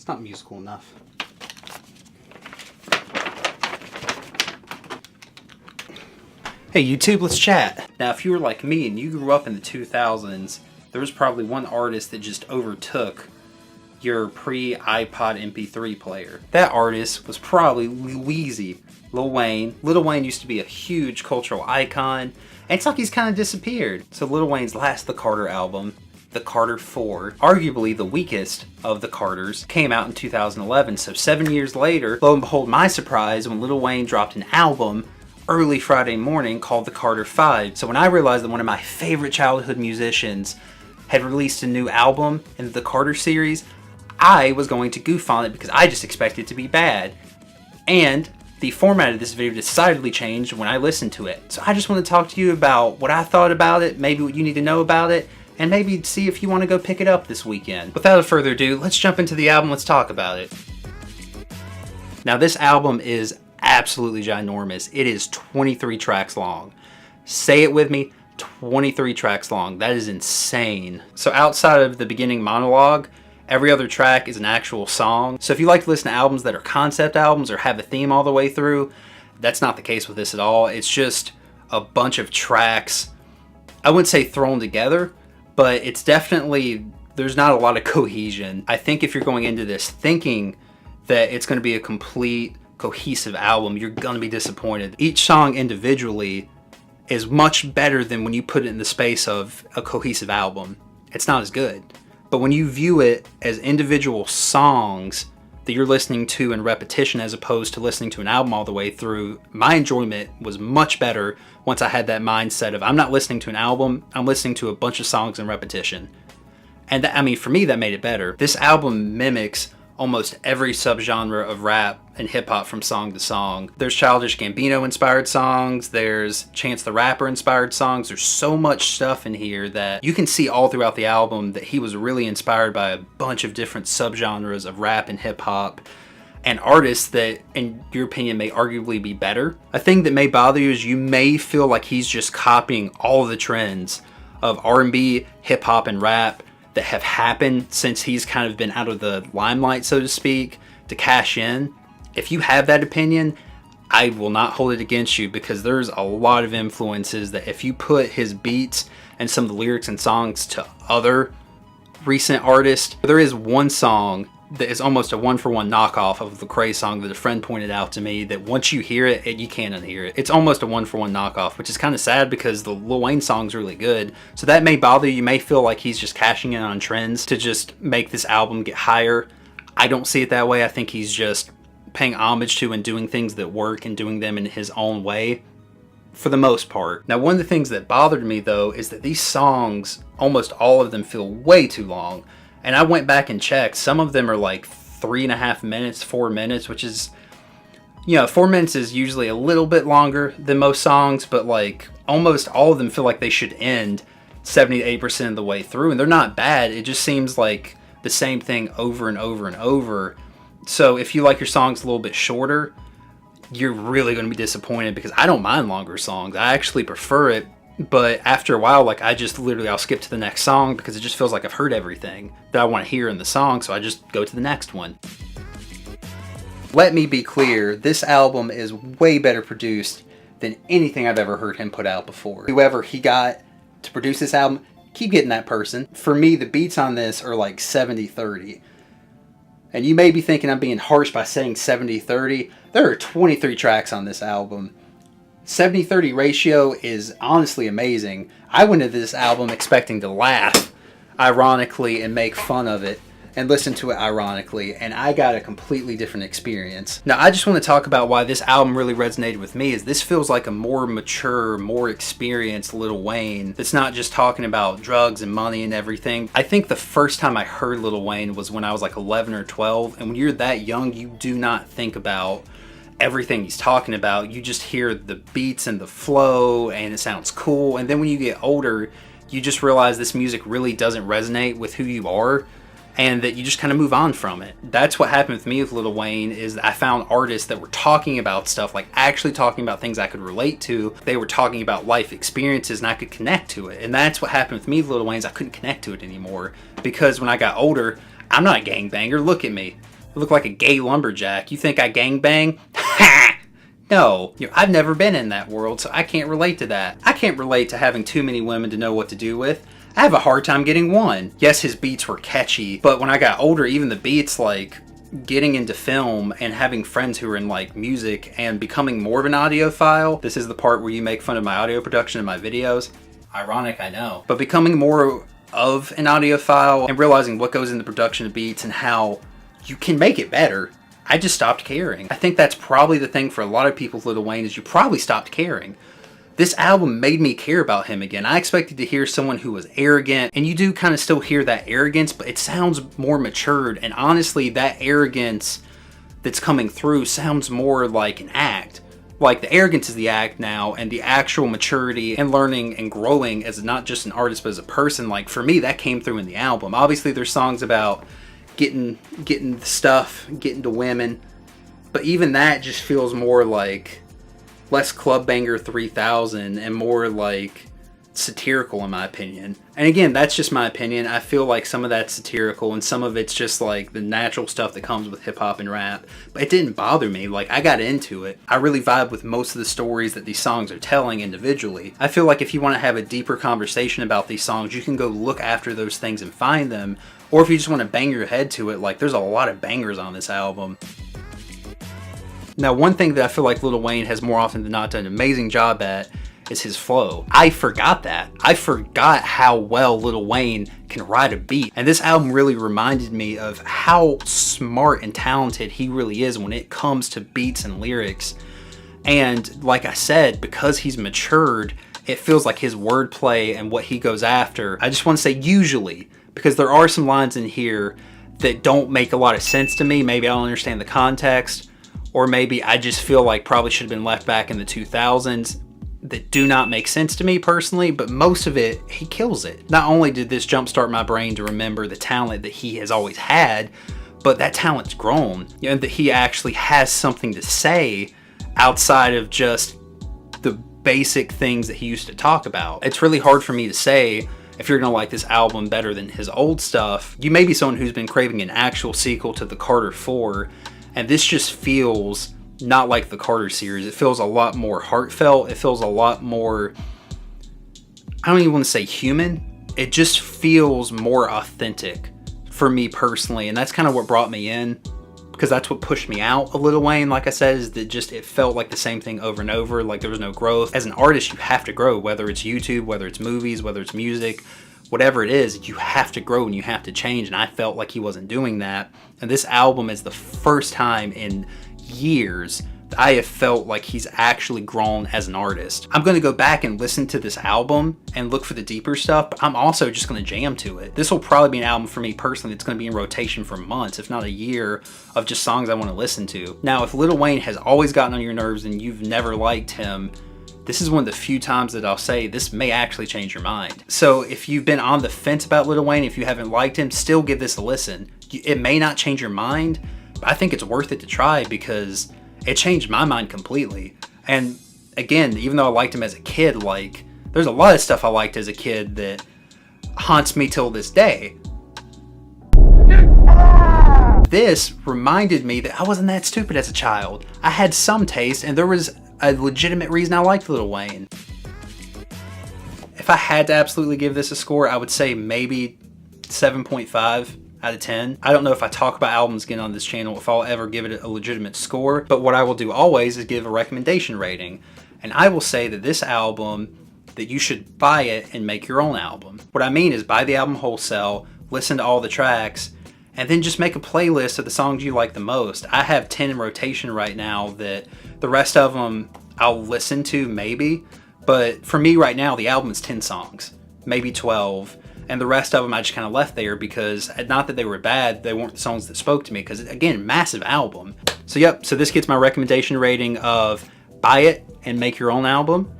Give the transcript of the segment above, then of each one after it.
It's not musical enough. Hey YouTube, let's chat. Now if you were like me and you grew up in the 2000s, there was probably one artist that just overtook your pre-iPod MP3 player. That artist was probably Lil Wayne. Lil Wayne used to be a huge cultural icon, and it's like he's kind of disappeared. So Lil Wayne's last The Carter album, The Carter 4, arguably the weakest of the Carters, came out in 2011. So 7 years later, lo and behold, my surprise when Lil Wayne dropped an album early Friday morning called The Carter 5. So when I realized that one of my favorite childhood musicians had released a new album in the Carter series, I was going to goof on it because I just expected it to be bad. And the format of this video decidedly changed when I listened to it. So I just want to talk to you about what I thought about it, maybe what you need to know about it, and maybe see if you want to go pick it up this weekend. Without further ado, let's jump into the album, let's talk about it. Now this album is absolutely ginormous. It is 23 tracks long. Say it with me, 23 tracks long. That is insane. So outside of the beginning monologue, every other track is an actual song. So if you like to listen to albums that are concept albums or have a theme all the way through, that's not the case with this at all. It's just a bunch of tracks, I wouldn't say thrown together, but it's definitely, there's not a lot of cohesion. I think if you're going into this thinking that it's going to be a complete cohesive album, you're going to be disappointed. Each song individually is much better than when you put it in the space of a cohesive album. It's not as good. But when you view it as individual songs that you're listening to in repetition as opposed to listening to an album all the way through, my enjoyment was much better once I had that mindset of I'm not listening to an album, I'm listening to a bunch of songs in repetition. And that, I mean, for me, that made it better. This album mimics almost every subgenre of rap and hip-hop from song to song. There's Childish Gambino inspired songs, there's Chance the Rapper inspired songs. There's so much stuff in here that you can see all throughout the album that he was really inspired by a bunch of different subgenres of rap and hip-hop and artists that, in your opinion, may arguably be better. A thing that may bother you is you may feel like he's just copying all of the trends of R&B, hip-hop, and rap that have happened since he's kind of been out of the limelight, so to speak, to cash in. If you have that opinion, I will not hold it against you, because there's a lot of influences that if you put his beats and some of the lyrics and songs to other recent artists, there is one song that is almost a one-for-one knockoff of the Cray song that a friend pointed out to me, that once you hear it, you can't unhear it. It's almost a one-for-one knockoff, which is kind of sad because the Lil Wayne song's really good. So that may bother you. You may feel like he's just cashing in on trends to just make this album get higher. I don't see it that way. I think he's just paying homage to and doing things that work and doing them in his own way for the most part. Now, one of the things that bothered me though is that these songs, almost all of them, feel way too long. And I went back and checked. Some of them are like 3.5 minutes, 4 minutes, which is, you know, 4 minutes is usually a little bit longer than most songs, but like almost all of them feel like they should end 70 to 80% of the way through. And they're not bad. It just seems like the same thing over and over and over. So if you like your songs a little bit shorter, you're really going to be disappointed, because I don't mind longer songs. I actually prefer it. But after a while, like, I'll skip to the next song because it just feels like I've heard everything that I want to hear in the song, so I just go to the next one. Let me be clear, this album is way better produced than anything I've ever heard him put out before. Whoever he got to produce this album, keep getting that person. For me, the beats on this are like 70-30. And you may be thinking I'm being harsh by saying 70-30. There are 23 tracks on this album. 70-30 ratio is honestly amazing. I went into this album expecting to laugh ironically and make fun of it and listen to it ironically, and I got a completely different experience. Now, I just want to talk about why this album really resonated with me. Is this feels like a more mature, more experienced Lil Wayne that's not just talking about drugs and money and everything. I think the first time I heard Lil Wayne was when I was like 11 or 12, and when you're that young, you do not think about everything he's talking about. You just hear the beats and the flow and it sounds cool, and then when you get older, you just realize this music really doesn't resonate with who you are, and that you just kind of move on from it. That's what happened with me with Lil Wayne, is that I found artists that were talking about stuff, like actually talking about things I could relate to. They were talking about life experiences and I could connect to it. And that's what happened with me with Lil Wayne's. I couldn't connect to it anymore, because when I got older, I'm not a gangbanger, look at me. I look like a gay lumberjack. You think I gangbang? Ha! No, I've never been in that world, so I can't relate to that. I can't relate to having too many women to know what to do with. I have a hard time getting one. Yes, his beats were catchy, but when I got older, even the beats, like getting into film and having friends who are in like music and becoming more of an audiophile. This is the part where you make fun of my audio production in my videos. Ironic, I know. But becoming more of an audiophile and realizing what goes into production of beats and how you can make it better, I just stopped caring. I think that's probably the thing for a lot of people with Lil Wayne, is you probably stopped caring. This album made me care about him again. I expected to hear someone who was arrogant, and you do kind of still hear that arrogance, but it sounds more matured, and honestly, that arrogance that's coming through sounds more like an act. Like, the arrogance is the act now, and the actual maturity and learning and growing as not just an artist, but as a person, like, for me, that came through in the album. Obviously, there's songs about getting the stuff, getting to women, but even that just feels more like less Club Banger 3000 and more like satirical, in my opinion. And again, that's just my opinion. I feel like some of that's satirical and some of it's just like the natural stuff that comes with hip-hop and rap. But it didn't bother me. Like, I got into it. I really vibe with most of the stories that these songs are telling individually. I feel like if you want to have a deeper conversation about these songs, you can go look after those things and find them. Or if you just want to bang your head to it, like, there's a lot of bangers on this album. Now, one thing that I feel like Lil Wayne has more often than not done an amazing job at is his flow. I forgot that. I forgot how well Lil Wayne can ride a beat. And this album really reminded me of how smart and talented he really is when it comes to beats and lyrics. And like I said, because he's matured, it feels like his wordplay and what he goes after, I just want to say usually, because there are some lines in here that don't make a lot of sense to me. Maybe I don't understand the context, or maybe I just feel like probably should have been left back in the 2000s, that do not make sense to me personally, but most of it, he kills it. Not only did this jumpstart my brain to remember the talent that he has always had, but that talent's grown, and that he actually has something to say outside of just the basic things that he used to talk about. It's really hard for me to say if you're gonna like this album better than his old stuff. You may be someone who's been craving an actual sequel to the Carter 4, and this just feels not like the Carter series. It feels a lot more heartfelt. It feels a lot more, I don't even want to say human. It just feels more authentic for me personally. And that's kind of what brought me in, because that's what pushed me out of Lil Wayne. Like I said, is that just, it felt like the same thing over and over. Like there was no growth. As an artist, you have to grow, whether it's YouTube, whether it's movies, whether it's music, whatever it is, you have to grow and you have to change. And I felt like he wasn't doing that. And this album is the first time in years that I have felt like he's actually grown as an artist. I'm going to go back and listen to this album and look for the deeper stuff, but I'm also just going to jam to it. This will probably be an album for me personally that's going to be in rotation for months, if not a year, of just songs I want to listen to. Now, if Lil Wayne has always gotten on your nerves and you've never liked him, this is one of the few times that I'll say this may actually change your mind. So if you've been on the fence about Lil Wayne, if you haven't liked him, still give this a listen. It may not change your mind, but I think it's worth it to try, because it changed my mind completely. And again, even though I liked him as a kid, like, there's a lot of stuff I liked as a kid that haunts me till this day. This reminded me that I wasn't that stupid as a child. I had some taste, and there was a legitimate reason I liked Lil Wayne. If I had to absolutely give this a score, I would say maybe 7.5 out of 10. I don't know if I talk about albums again on this channel, if I'll ever give it a legitimate score, but what I will do always is give a recommendation rating. And I will say that this album, that you should buy it and make your own album. What I mean is buy the album wholesale, listen to all the tracks, and then just make a playlist of the songs you like the most. I have 10 in rotation right now that the rest of them I'll listen to maybe, but for me right now, the album is 10 songs, maybe 12. And the rest of them I just kind of left there because, not that they were bad, they weren't the songs that spoke to me, because again, massive album. So yep, so this gets my recommendation rating of buy it and make your own album.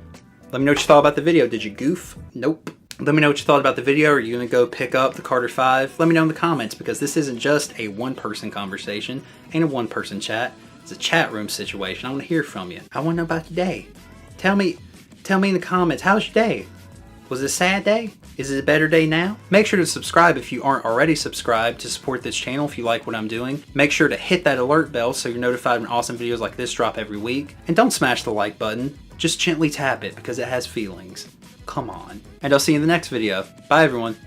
Let me know what you thought about the video. Did you goof? Nope. Let me know what you thought about the video. Are you going to go pick up the Carter 5? Let me know in the comments, because this isn't just a one-person conversation, ain't a one-person chat. It's a chat room situation. I want to hear from you. I want to know about your day. Tell me in the comments, how's your day? Was it a sad day? Is it a better day now? Make sure to subscribe if you aren't already subscribed to support this channel if you like what I'm doing. Make sure to hit that alert bell so you're notified when awesome videos like this drop every week. And don't smash the like button, just gently tap it because it has feelings. Come on. And I'll see you in the next video. Bye everyone.